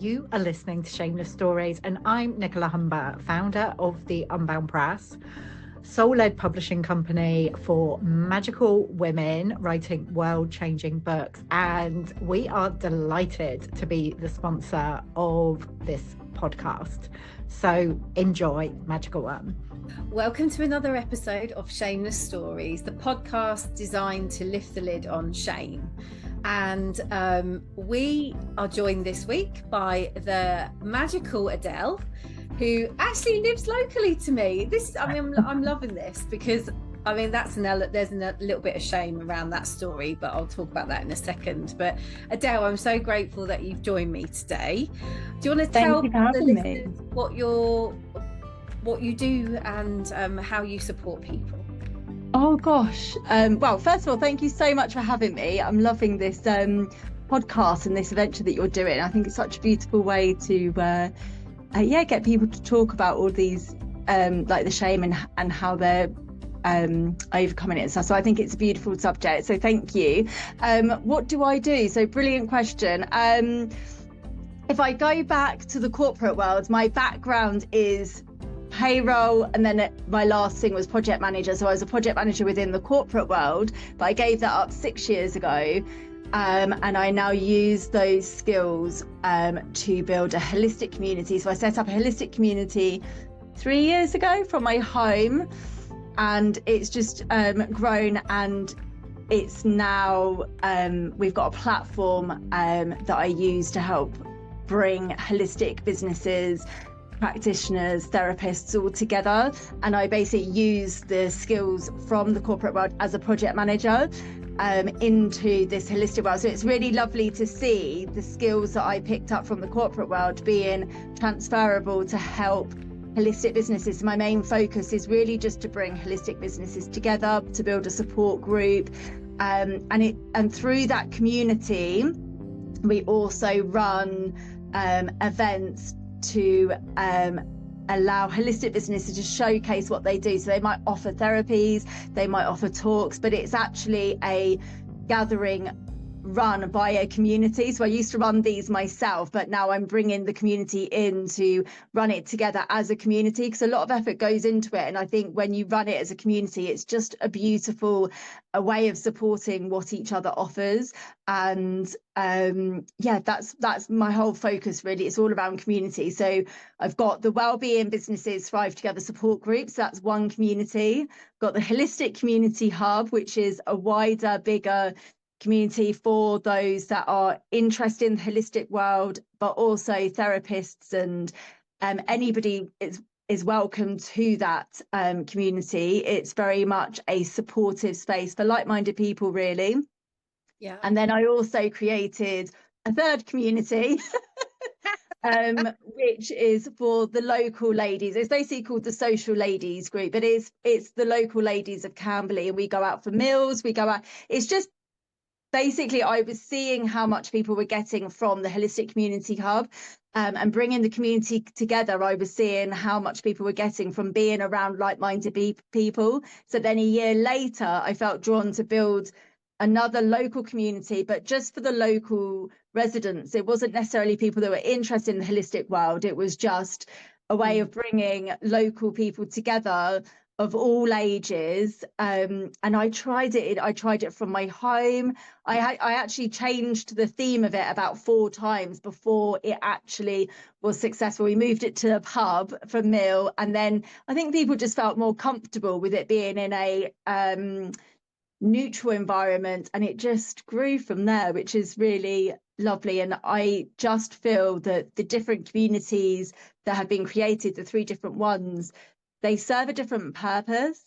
You are listening to Shameless Stories, and I'm Nicola Humber, founder of the Unbound Press, soul-led publishing company for magical women writing world-changing books. And we are delighted to be the sponsor of this podcast. So enjoy, magical one. Welcome to another episode of Shameless Stories, the podcast designed to lift the lid on shame. And we are joined this week by the magical Adele, who actually lives locally to me. I'm loving this because there's a little bit of shame around that story, but I'll talk about that in a second. But Adele, I'm so grateful that you've joined me today. Do you want to tell the listeners what you do and how you support people? Oh gosh. Well, first of all, thank you so much for having me. I'm loving this podcast and this adventure that you're doing. I think it's such a beautiful way to get people to talk about all these like the shame and how they're overcoming it and stuff. So I think it's a beautiful subject. So thank you. What do I do? So brilliant question. If I go back to the corporate world, my background is payroll, and then my last thing was project manager. So I was a project manager within the corporate world, but I gave that up 6 years ago, and I now use those skills to build a holistic community. So I set up a holistic community 3 years ago from my home, and it's just grown, and it's now we've got a platform that I use to help bring holistic businesses, practitioners, therapists all together, and I basically use the skills from the corporate world as a project manager into this holistic world. So it's really lovely to see the skills that I picked up from the corporate world being transferable to help holistic businesses. So my main focus is really just to bring holistic businesses together, to build a support group, and through that community we also run events to allow holistic businesses to showcase what they do. So they might offer therapies, they might offer talks, but it's actually a gathering run by a community. So I used to run these myself, but now I'm bringing the community in to run it together as a community, because a lot of effort goes into it. And I think when you run it as a community, it's just a beautiful way of supporting what each other offers. And that's my whole focus really. It's all around community. So I've got the Wellbeing Businesses Thrive Together support groups. That's one community. I've got the Holistic Community Hub, which is a wider, bigger community for those that are interested in the holistic world, but also therapists and anybody is welcome to that community. It's very much a supportive space for like-minded people, really. Yeah. And then I also created a third community which is for the local ladies. It's basically called the Social Ladies Group, but it's the local ladies of Camberley, and we go out for meals, we go out, it's just basically, I was seeing how much people were getting from the Holistic Community Hub, and bringing the community together. I was seeing how much people were getting from being around like-minded people. So then a year later, I felt drawn to build another local community, but just for the local residents. It wasn't necessarily people that were interested in the holistic world. It was just a way of bringing local people together of all ages, and I tried it from my home. I actually changed the theme of it about 4 times before it actually was successful. We moved it to a pub for a meal, and then I think people just felt more comfortable with it being in a neutral environment, and it just grew from there, which is really lovely. And I just feel that the different communities that have been created, the 3 different ones, they serve a different purpose,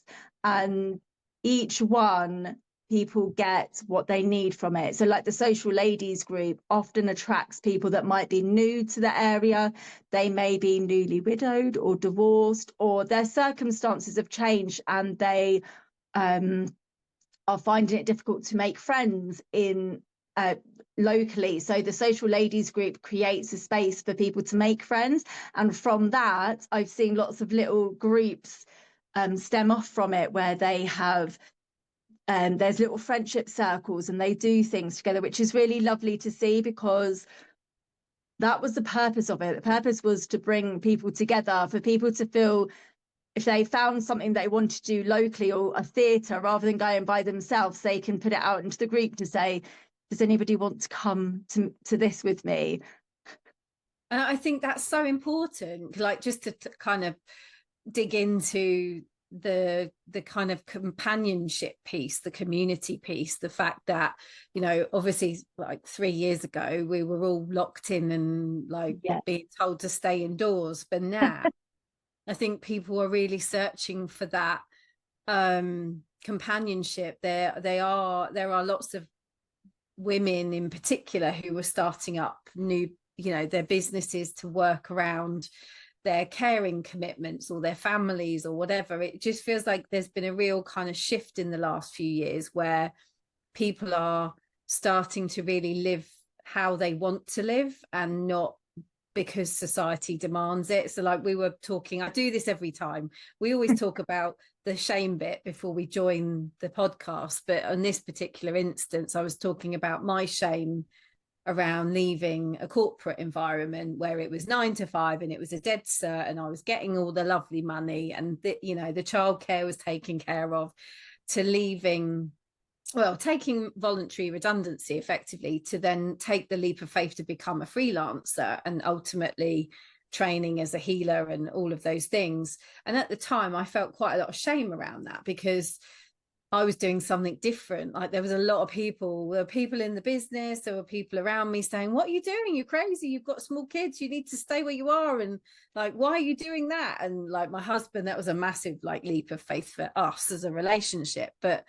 and each one people get what they need from it. So like the Social Ladies Group often attracts people that might be new to the area. They may be newly widowed or divorced, or their circumstances have changed and they are finding it difficult to make friends in locally. So the Social Ladies Group creates a space for people to make friends, and from that I've seen lots of little groups stem off from it, where they have there's little friendship circles and they do things together, which is really lovely to see, because that was the purpose of it. The purpose was to bring people together, for people to feel, if they found something they want to do locally or a theatre, rather than going by themselves, they can put it out into the group to say, does anybody want to come to this with me? And I think that's so important, like just to kind of dig into the kind of companionship piece, the community piece, the fact that, you know, obviously like 3 years ago we were all locked in and like being told to stay indoors, but now I think people are really searching for that companionship. There are lots of women in particular who are starting up new, you know, their businesses to work around their caring commitments or their families or whatever. It just feels like there's been a real kind of shift in the last few years where people are starting to really live how they want to live and not because society demands it. So like we were talking, I do this every time, we always talk about the shame bit before we join the podcast, but on this particular instance I was talking about my shame around leaving a corporate environment where it was 9 to 5 and it was a dead cert and I was getting all the lovely money and you know, the childcare was taken care of, to leaving, well, taking voluntary redundancy effectively, to then take the leap of faith to become a freelancer and ultimately training as a healer and all of those things. And at the time I felt quite a lot of shame around that because I was doing something different. Like there was a lot of people, there were people in the business, there were people around me saying, what are you doing? You're crazy. You've got small kids. You need to stay where you are. And like, why are you doing that? And like my husband, that was a massive like leap of faith for us as a relationship. But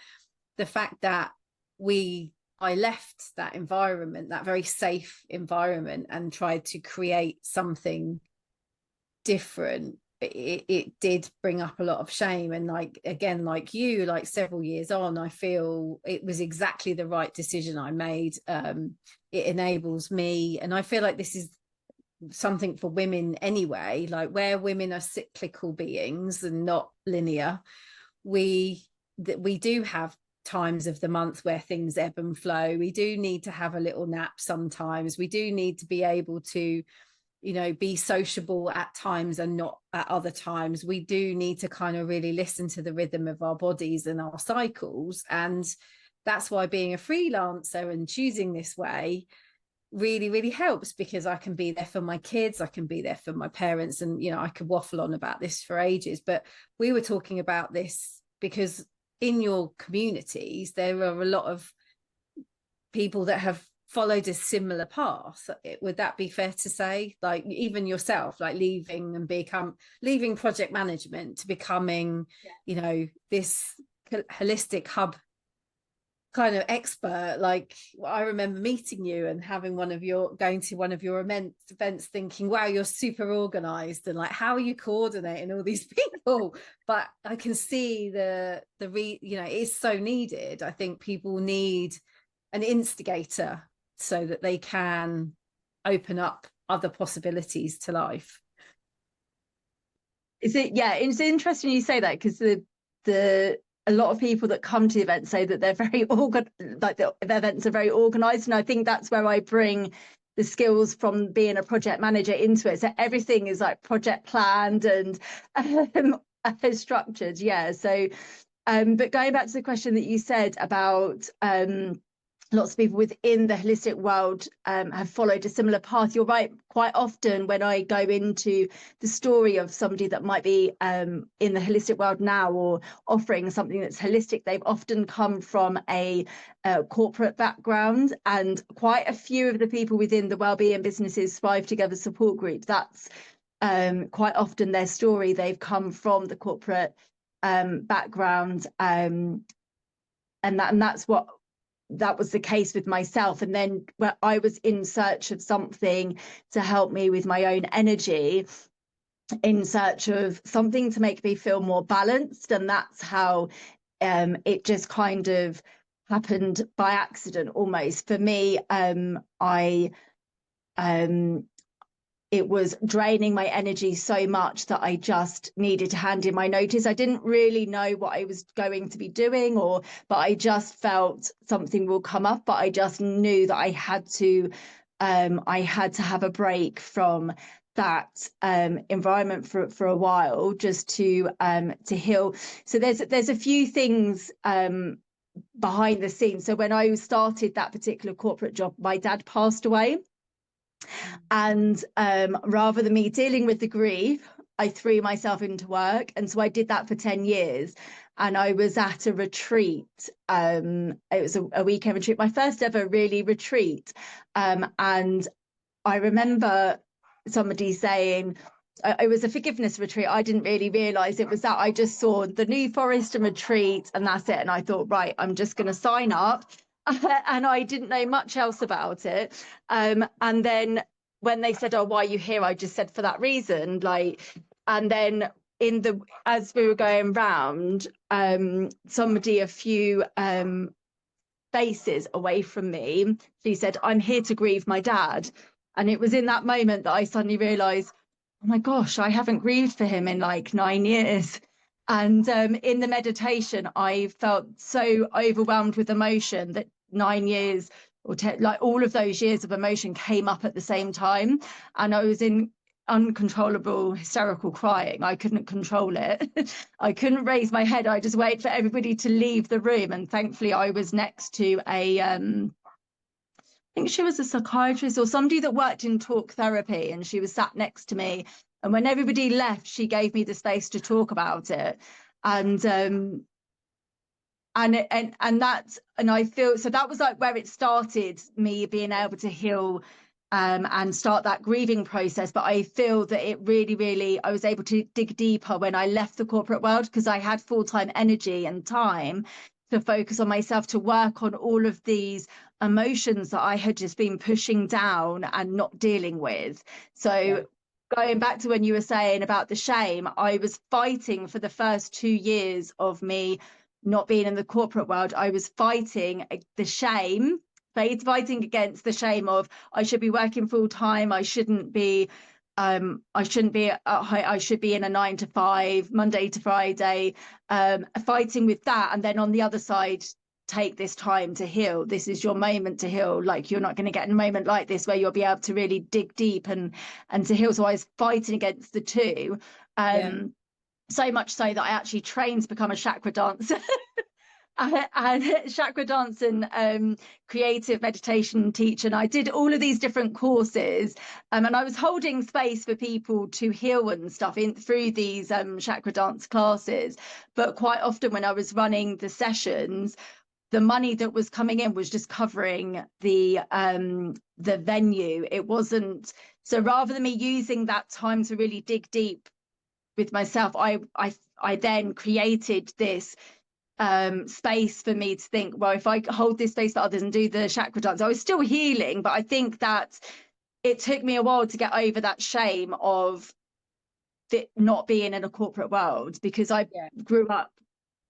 the fact that I left that environment, that very safe environment, and tried to create something different, it did bring up a lot of shame. And like, again, like you, like several years on, I feel it was exactly the right decision I made. It enables me, and I feel like this is something for women anyway, like where women are cyclical beings and not linear, we do have times of the month where things ebb and flow. We do need to have a little nap sometimes. We do need to be able to, you know, be sociable at times and not at other times. We do need to kind of really listen to the rhythm of our bodies and our cycles. And that's why being a freelancer and choosing this way really, really helps, because I can be there for my kids, I can be there for my parents. And, you know, I could waffle on about this for ages, but we were talking about this because in your communities, there are a lot of people that have followed a similar path. Would that be fair to say? Like even yourself, like leaving project management to becoming, you know, this holistic hub kind of expert. Like I remember meeting you and going to one of your events thinking, wow, you're super organized, and like, how are you coordinating all these people? But I can see you know, it's so needed. I think people need an instigator so that they can open up other possibilities to life. It's interesting you say that, because a lot of people that come to the event say that they're very like the events are very organized, and I think that's where I bring the skills from being a project manager into it. So everything is like project planned and structured. So but going back to the question that you said about lots of people within the holistic world have followed a similar path. You're right. Quite often when I go into the story of somebody that might be in the holistic world now or offering something that's holistic, they've often come from a corporate background. And quite a few of the people within the Wellbeing Businesses Thrive Together support group, that's quite often their story. They've come from the corporate background, and that was the case with myself. And then when I was in search of something to help me with my own energy, in search of something to make me feel more balanced, and that's how it just kind of happened by accident almost for me. It was draining my energy so much that I just needed to hand in my notice. I didn't really know what I was going to be doing, but I just felt something will come up, but I just knew that I had to I had to have a break from that environment for a while, just to heal. So there's a few things behind the scenes. So when I started that particular corporate job, my dad passed away, and rather than me dealing with the grief, I threw myself into work. And so I did that for 10 years. And I was at a retreat. It was a weekend retreat, my first ever really retreat. And I remember somebody saying, it was a forgiveness retreat. I didn't really realise it was that. I just saw the New Forest and retreat, and that's it. And I thought, right, I'm just going to sign up. And I didn't know much else about it. And then when they said, oh, why are you here? I just said, for that reason. And then as we were going round, somebody a few faces away from me, she said, I'm here to grieve my dad. And it was in that moment that I suddenly realised, oh my gosh, I haven't grieved for him in like 9 years. And in the meditation, I felt so overwhelmed with emotion that 9 years or like all of those years of emotion came up at the same time. And I was in uncontrollable hysterical crying. I couldn't control it. I couldn't raise my head. I just waited for everybody to leave the room. And thankfully I was next to I think she was a psychiatrist or somebody that worked in talk therapy, and she was sat next to me. And when everybody left, she gave me the space to talk about it. And I feel so that was like where it started, me being able to heal and start that grieving process. But I feel that it really, I was able to dig deeper when I left the corporate world, because I had full-time energy and time to focus on myself, to work on all of these emotions that I had just been pushing down and not dealing with. So going back to when you were saying about the shame, I was fighting for the first 2 years of me not being in the corporate world. I was fighting the shame, fighting against the shame of I should be working full time. I shouldn't be I should be in a 9 to 5, Monday to Friday, fighting with that. And then on the other side, take this time to heal. This is your moment to heal. Like, you're not going to get a moment like this where you'll be able to really dig deep and to heal. So I was fighting against the two. So much so that I actually trained to become a chakra dancer. And chakra dance and creative meditation teacher, and I did all of these different courses, and I was holding space for people to heal and stuff through these chakra dance classes. But quite often when I was running the sessions, the money that was coming in was just covering the venue. It wasn't, so rather than me using that time to really dig deep with myself, I then created this space for me to think, well, if I hold this space for others and do the chakra dance, I was still healing. But I think that it took me a while to get over that shame of not being in a corporate world, because I grew up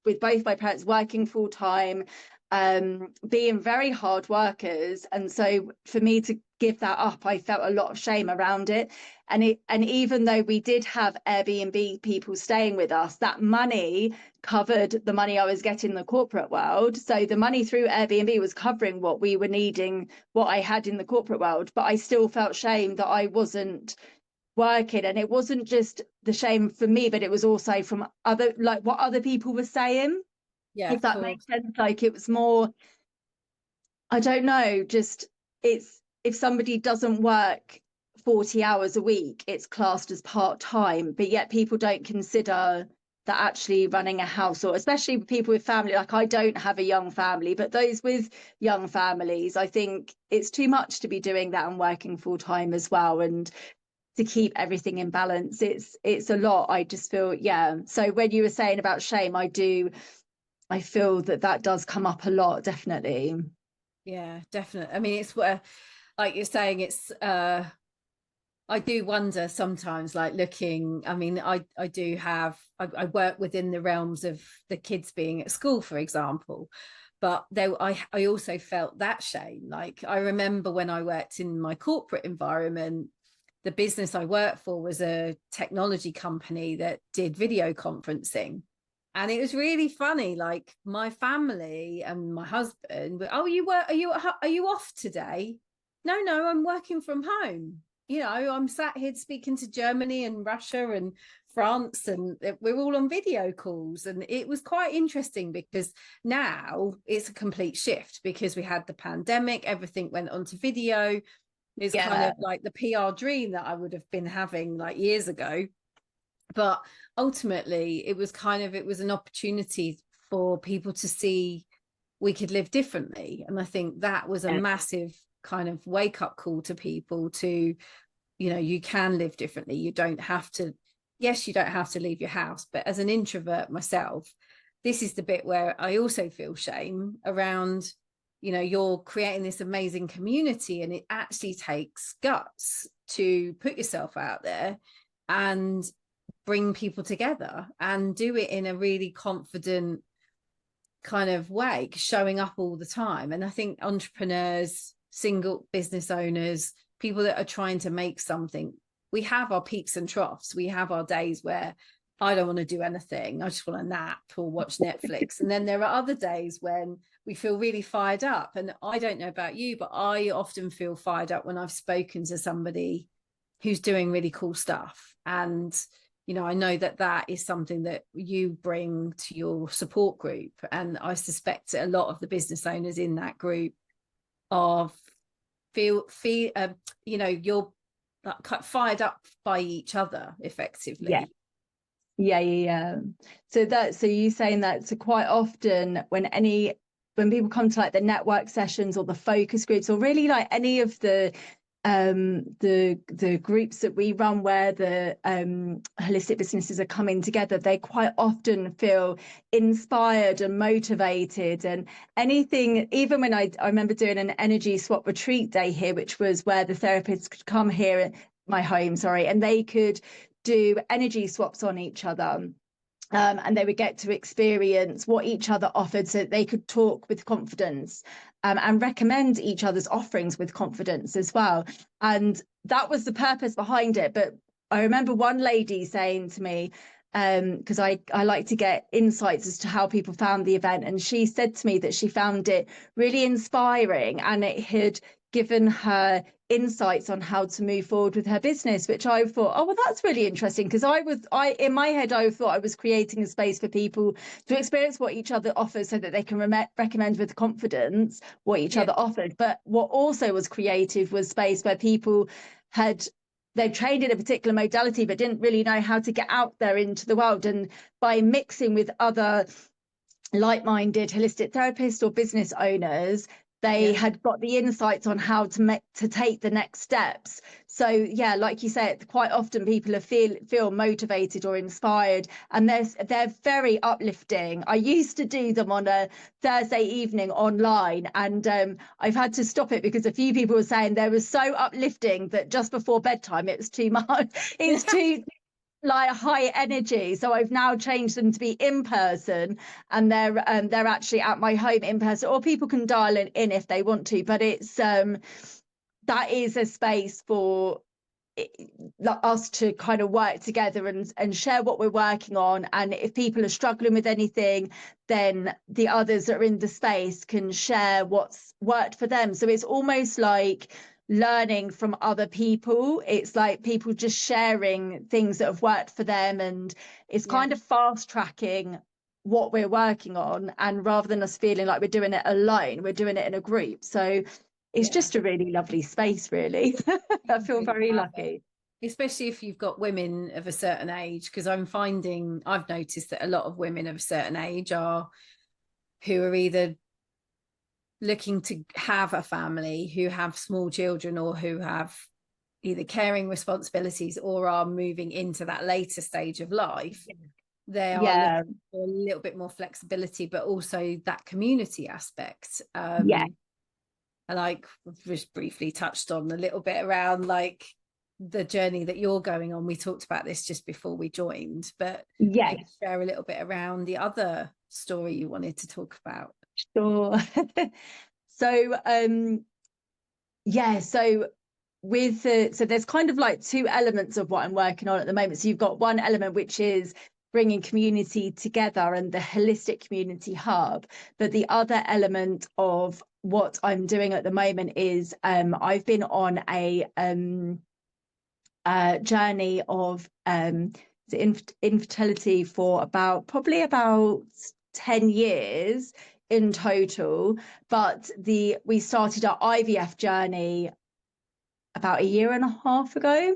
with both my parents working full time, being very hard workers. And so for me to give that up, I felt a lot of shame around it. And even though we did have Airbnb people staying with us, that money covered the money I was getting in the corporate world. So the money through Airbnb was covering what we were needing, what I had in the corporate world. But I still felt shame that I wasn't working. And it wasn't just the shame for me, but it was also from other, like what other people were saying. If that makes sense. Like, it was more, I don't know, just it's, if somebody doesn't work 40 hours a week, it's classed as part-time, but yet people don't consider that actually running a house, or especially people with family, like I don't have a young family, but those with young families, I think it's too much to be doing that and working full-time as well, and to keep everything in balance, it's a lot. I just feel, so when you were saying about shame, I feel that does come up a lot, definitely. Yeah, definitely. I mean, it's where, like you're saying, it's I do wonder sometimes, like looking, I mean, I work within the realms of the kids being at school, for example, but I also felt that shame. Like, I remember when I worked in my corporate environment, the business I worked for was a technology company that did video conferencing. And it was really funny, like my family and my husband, are you off today? no, I'm working from home. You know, I'm sat here speaking to Germany and Russia and France, and we're all on video calls. And it was quite interesting because now it's a complete shift because we had the pandemic, everything went onto video. It's kind of like the PR dream that I would have been having like years ago. But ultimately, it was an opportunity for people to see we could live differently. And I think that was a massive kind of wake up call to people to, you know, you can live differently. You don't have to, yes, you don't have to leave your house. But as an introvert myself, this is the bit where I also feel shame around, you know, you're creating this amazing community and it actually takes guts to put yourself out there and bring people together and do it in a really confident kind of way, showing up all the time. And I think entrepreneurs, single business owners, people that are trying to make something, we have our peaks and troughs. We have our days where I don't want to do anything, I just want to nap or watch Netflix. And then there are other days when we feel really fired up. And I don't know about you, but I often feel fired up when I've spoken to somebody who's doing really cool stuff. And you know, I know that that is something that you bring to your support group. And I suspect that a lot of the business owners in that group are you know, you're fired up by each other effectively. Yeah. So you saying that, so quite often when people come to like the network sessions or the focus groups or really like any of the groups that we run where the holistic businesses are coming together, they quite often feel inspired and motivated. And anything, even when I remember doing an energy swap retreat day here, which was where the therapists could come here at my home, and they could do energy swaps on each other. And they would get to experience what each other offered so that they could talk with confidence and recommend each other's offerings with confidence as well. And that was the purpose behind it. But I remember one lady saying to me, because I like to get insights as to how people found the event. And she said to me that she found it really inspiring and it had given her insights on how to move forward with her business, which I thought, oh, well, that's really interesting, because in my head I thought I was creating a space for people to experience what each other offers so that they can recommend with confidence what each other offered. But what also was creative was space where people they've trained in a particular modality but didn't really know how to get out there into the world, and by mixing with other like-minded holistic therapists or business owners, they had got the insights on how to take the next steps. So yeah, like you said, quite often people feel motivated or inspired, and they're very uplifting. I used to do them on a Thursday evening online, and I've had to stop it because a few people were saying they were so uplifting that just before bedtime it was too much. It's too like high energy, so I've now changed them to be in person, and they're actually at my home in person, or people can dial in if they want to, but it's that is a space for us to kind of work together and share what we're working on. And if people are struggling with anything, then the others that are in the space can share what's worked for them. So it's almost like learning from other people. It's like people just sharing things that have worked for them, and it's kind of fast tracking what we're working on, and rather than us feeling like we're doing it alone, we're doing it in a group. So it's just a really lovely space, really. I feel very lucky, especially if you've got women of a certain age, because I've noticed that a lot of women of a certain age who are either looking to have a family, who have small children, or who have either caring responsibilities or are moving into that later stage of life. They are looking for a little bit more flexibility, but also that community aspect. And like we've just briefly touched on a little bit around like the journey that you're going on. We talked about this just before we joined, but share a little bit around the other story you wanted to talk about. Sure. So so there's kind of like two elements of what I'm working on at the moment. So you've got one element which is bringing community together and the holistic community hub, but the other element of what I'm doing at the moment is I've been on a journey of infertility for probably about 10 years in total, but we started our IVF journey about a year and a half ago,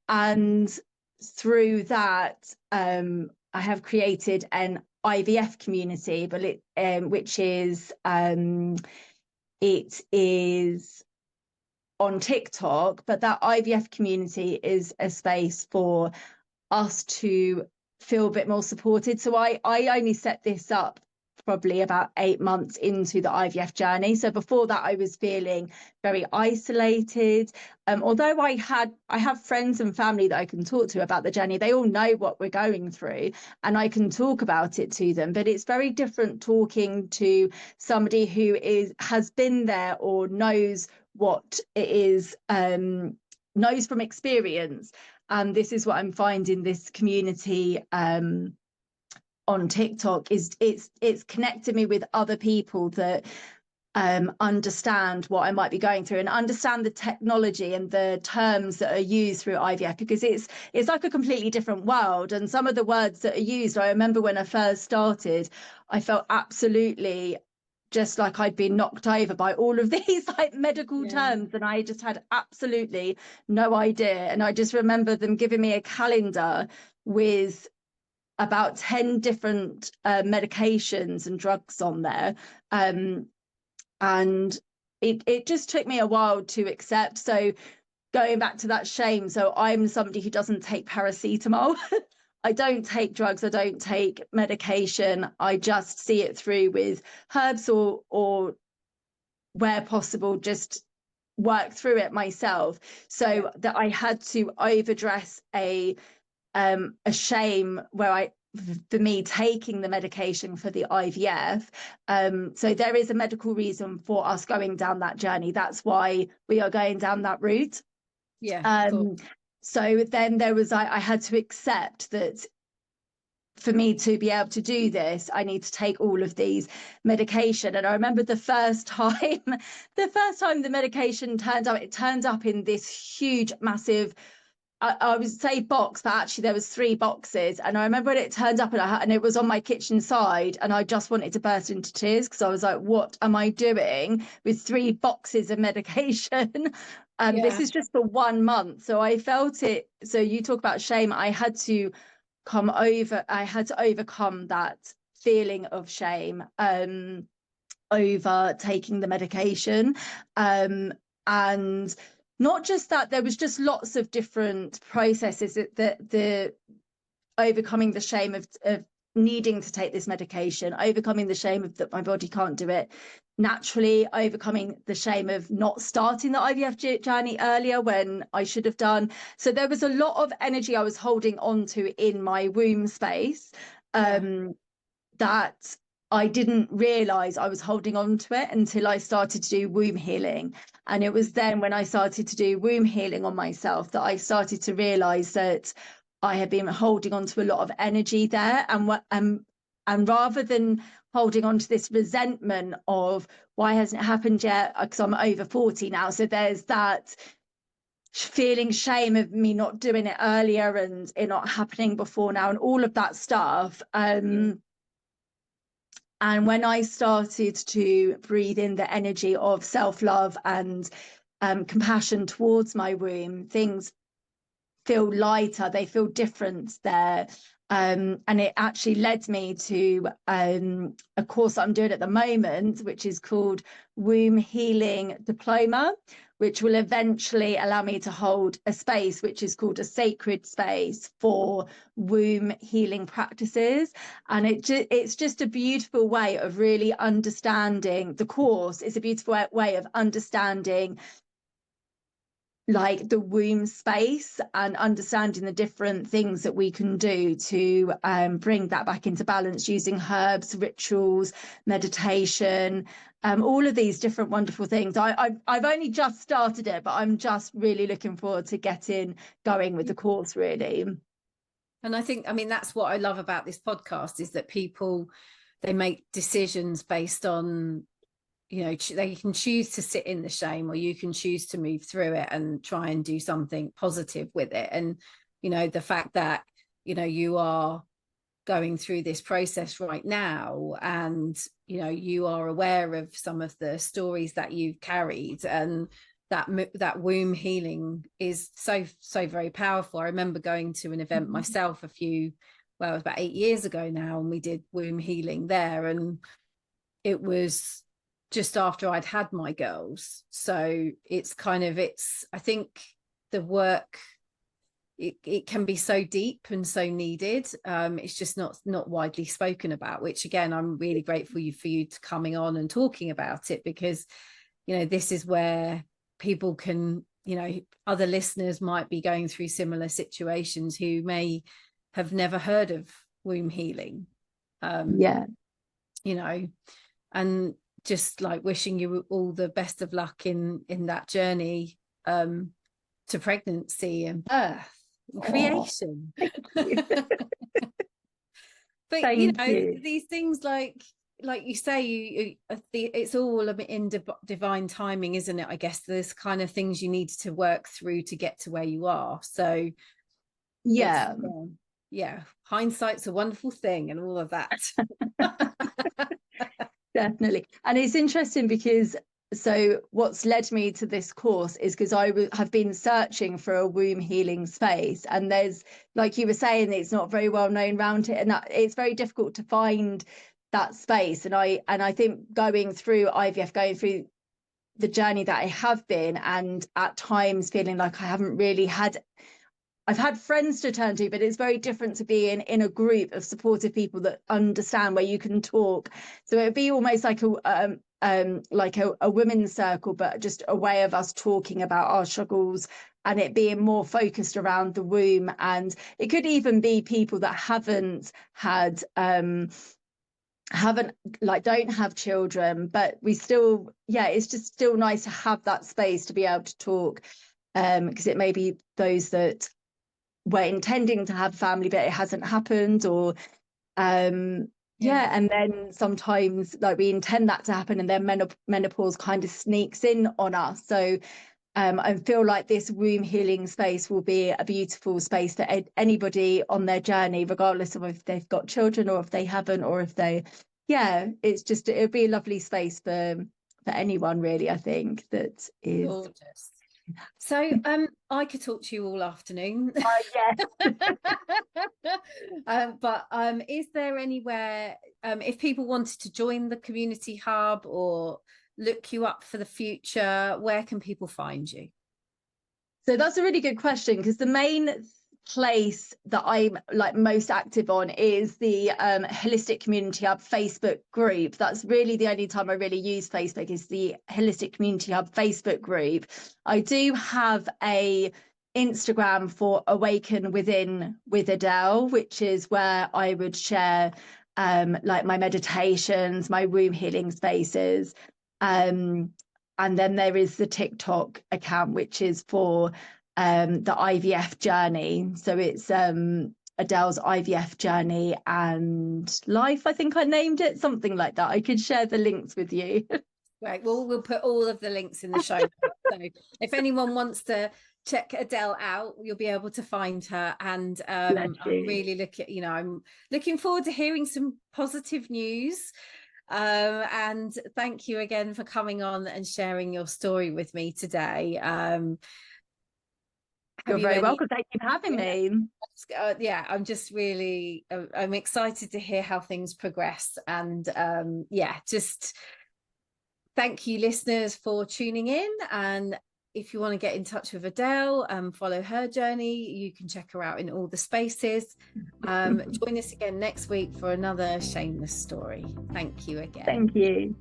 and through that I have created an IVF community, but which is it is on TikTok, but that IVF community is a space for us to feel a bit more supported. So I only set this up probably about 8 months into the IVF journey. So before that, I was feeling very isolated. Although I have friends and family that I can talk to about the journey. They all know what we're going through, and I can talk about it to them. But it's very different talking to somebody who has been there or knows what it is, knows from experience. And this is what I'm finding this community on TikTok is it's connected me with other people that understand what I might be going through and understand the technology and the terms that are used through IVF, because it's like a completely different world. And some of the words that are used, I remember when I first started, I felt absolutely just like I'd been knocked over by all of these like medical terms, and I just had absolutely no idea. And I just remember them giving me a calendar with about 10 different medications and drugs on there, and it just took me a while to accept. So going back to that shame, so I'm somebody who doesn't take paracetamol. I don't take drugs, I don't take medication. I just see it through with herbs or where possible, just work through it myself. So that I had to overdress a shame for me taking the medication for the IVF. So there is a medical reason for us going down that journey. That's why we are going down that route. Cool. So then I had to accept that for me to be able to do this, I need to take all of these medication. And I remember the first time the medication turned up, it turned up in this huge, massive, I would say box, but actually there was 3 boxes. And I remember when it turned up and it was on my kitchen side, and I just wanted to burst into tears because I was like, what am I doing with 3 boxes of medication? This is just for 1 month. So I felt it. So you talk about shame. I had to overcome that feeling of shame over taking the medication. And not just that, there was just lots of different processes that the overcoming the shame of needing to take this medication, overcoming the shame of that my body can't do it naturally, overcoming the shame of not starting the IVF journey earlier when I should have done. So there was a lot of energy I was holding on to in my womb space that I didn't realize I was holding on to it until I started to do womb healing. And it was then when I started to do womb healing on myself that I started to realize that I had been holding on to a lot of energy there. And rather than holding on to this resentment of why hasn't it happened yet, because I'm over 40 now. So there's that feeling shame of me not doing it earlier and it not happening before now and all of that stuff. And when I started to breathe in the energy of self-love and compassion towards my womb, things feel lighter, they feel different there. And it actually led me to a course I'm doing at the moment, which is called Womb Healing Diploma, which will eventually allow me to hold a space which is called a sacred space for womb healing practices. And it's just a beautiful way of really understanding. The course is a beautiful way of understanding like the womb space and understanding the different things that we can do to bring that back into balance using herbs, rituals, meditation, all of these different wonderful things. I've only just started it, but I'm just really looking forward to getting going with the course, really. And I mean, that's what I love about this podcast is that people, they make decisions based on they can choose to sit in the shame, or you can choose to move through it and try and do something positive with it. And the fact that you are going through this process right now, and you are aware of some of the stories that you've carried, and that womb healing is so very powerful. I remember going to an event myself it was about 8 years ago now, and we did womb healing there, and it was just after I'd had my girls. So I think the work, it can be so deep and so needed. It's just not widely spoken about, which again, I'm really grateful for you to coming on and talking about it, because this is where people can, other listeners might be going through similar situations who may have never heard of womb healing. And just like wishing you all the best of luck in that journey to pregnancy and birth and creation. But Thank you. these things, like you say, it's all in divine timing, isn't it? I guess there's kind of things you need to work through to get to where you are. So hindsight's a wonderful thing and all of that. Definitely. And it's interesting because what's led me to this course is because I have been searching for a womb healing space, and there's, like you were saying, it's not very well known around it, and that it's very difficult to find that space. And I think going through IVF, going through the journey that I have been, and at times feeling like I haven't really I've had friends to turn to, but it's very different to being in a group of supportive people that understand, where you can talk. So it'd be almost like a women's circle, but just a way of us talking about our struggles, and it being more focused around the womb. And it could even be people that don't have children, but we still, it's just still nice to have that space to be able to talk, because it may be those that were intending to have family but it hasn't happened, or and then sometimes like we intend that to happen, and then menopause kind of sneaks in on us. So I feel like this womb healing space will be a beautiful space for anybody on their journey, regardless of if they've got children or if they haven't, or if they it'll be a lovely space for anyone, really. I think that is gorgeous. So I could talk to you all afternoon. But is there anywhere, if people wanted to join the community hub or look you up for the future, where can people find you? So that's a really good question, because the main place that I'm most active on is the Holistic Community Hub Facebook group. That's really the only time I really use Facebook, is the Holistic Community Hub Facebook group. I do have a Instagram for Awaken Within with Adele, which is where I would share my meditations, my womb healing spaces, and then there is the TikTok account, which is for the IVF journey. So it's Adele's IVF journey and life, I think I named it, something like that. I could share the links with you. Right, well, we'll put all of the links in the show notes. So if anyone wants to check Adele out, you'll be able to find her. And I'm really I'm looking forward to hearing some positive news. And thank you again for coming on and sharing your story with me today. You're very welcome. Thank you for having me. I'm just really, I'm excited to hear how things progress. And just thank you, listeners, for tuning in. And if you want to get in touch with Adele and follow her journey, you can check her out in all the spaces. Join us again next week for another Shameless Story. Thank you again. Thank you.